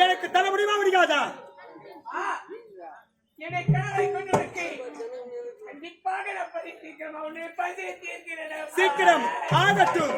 எனக்கு தர முடியுமா முடியாதா? என்னை காலை கொண்டிருக்கு. கண்டிப்பாக நான் சீக்கிரம் அவனை பதவி தீர்க்கிறேன். சீக்கிரம் ஆகட்டும்.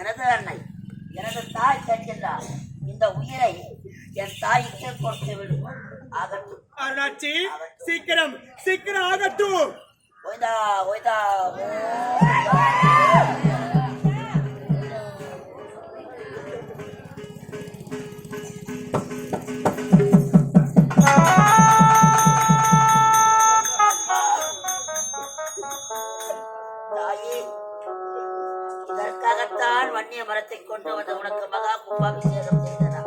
எனது அன்னை எனது தாய் கேட்கின்றார். இந்த உயிரை என் தாய்க்கு கொடுத்து விடும். ஆகட்டும் அருணாச்சி, சீக்கிரம் சீக்கிரம் ஆகட்டும். ஓய்தா ஓய்தா இதற்காகத்தான் வன்னிய மரத்தை கொண்டு வந்து உனக்கு மகா கும்பாபிஷேகம் செய்தனா?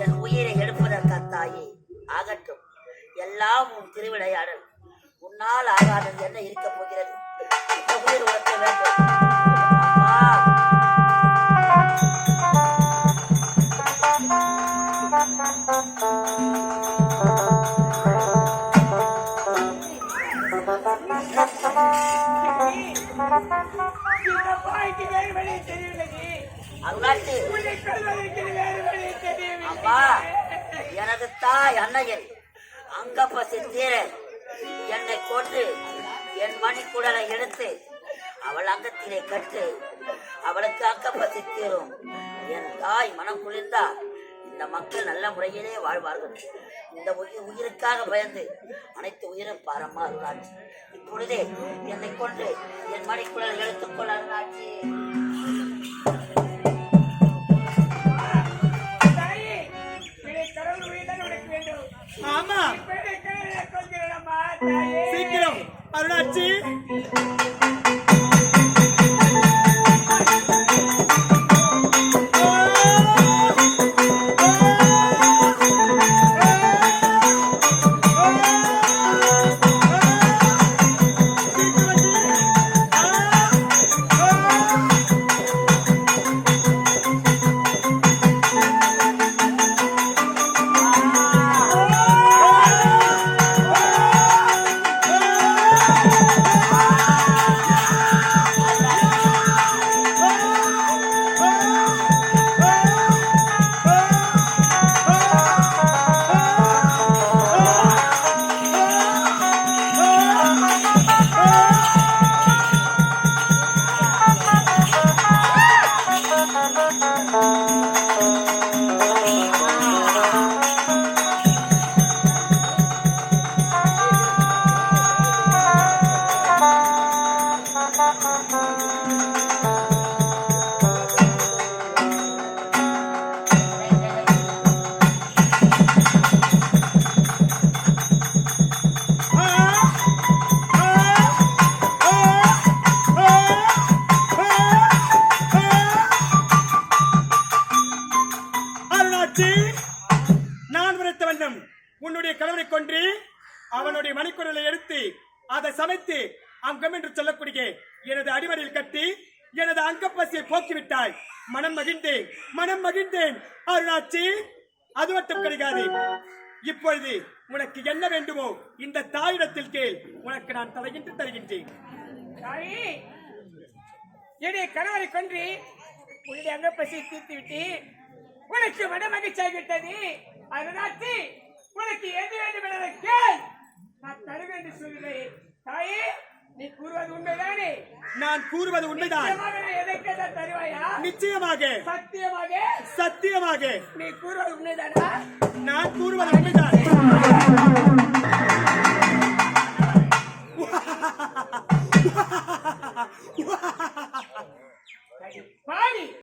என் உயிரை எடுப்பதற்கா தாயே? ஆகட்டும், எல்லாம் உன் திருவிளையாடல். உன்னால் ஆகாதது என்ன இருக்க போகிறது? இந்த உயிர் உனக்க வேண்டும். அருணாச்சி உன்னை கொல்வதற்கு வேறு வழி அம்மா தெரியவில்லை. எனது தாய் அன்னையன் அங்கப்பசி தீர என்னை கொண்டு என் மணிக்குடலை எடுத்து அவள் அங்கத்திலே கட்டு அவளுக்கு அங்கப்பசி தீரும். என் தாய் மனம் குளிர்ந்தா இந்த மக்கள் நல்ல முறையிலே வாழ்வார்கள். இந்த உயிருக்காக பயந்து அனைத்து உயிரும் பாரம்மா அருளாட்சி. இப்பொழுதே என்னை கொண்டு என் மணிக்குடலை எடுத்துக்கொள்ள அருளாட்சி. தாயே, என்னை கடவுள் உயிர்தான் உனக்கு வேண்டும். ஆமா இப்படி கடவுளை கொல்கிறேனம்மா, தாயே. சீக்கிரம் அருணாச்சி உன்னுடைய கணவனை கொன்று அவனுடைய மணிக்குடலை எடுத்து அதை சமைத்து அங்கம் என்று சொல்லக்கூடிய எனது அடிமடியில் கட்டி எனது அங்கப்பசியை போக்கிவிட்டாய். மனம் மகிழ்ந்தேன் அருணாச்சி. அது மட்டும் கிடைக்காது. இப்பொழுது உனக்கு என்ன வேண்டுமோ இந்த தாயிடத்தில் கேள், உனக்கு நான் தலையிட்டு தருகின்றேன். தாயே, என்னுடைய கணவரை கொன்று உன்னுடைய அங்கப்பசியை தீர்த்து விட்டு உனக்கு மன மகிழ்ச்சியாகிவிட்டது. அருணாச்சி, உனக்கு எது வேண்டும் என கேள், நான் தருவேன் என்று சொல்கிறேன். தாயே, நீ கூறுவது உண்மைதானே? நான் கூறுவது உண்மைதான். எதை கேட்டால் தருவாயா? நிச்சயமாக சத்தியமாக நீ கூறுவது உண்மைதானா? நான் கூறுவது உண்மைதான்.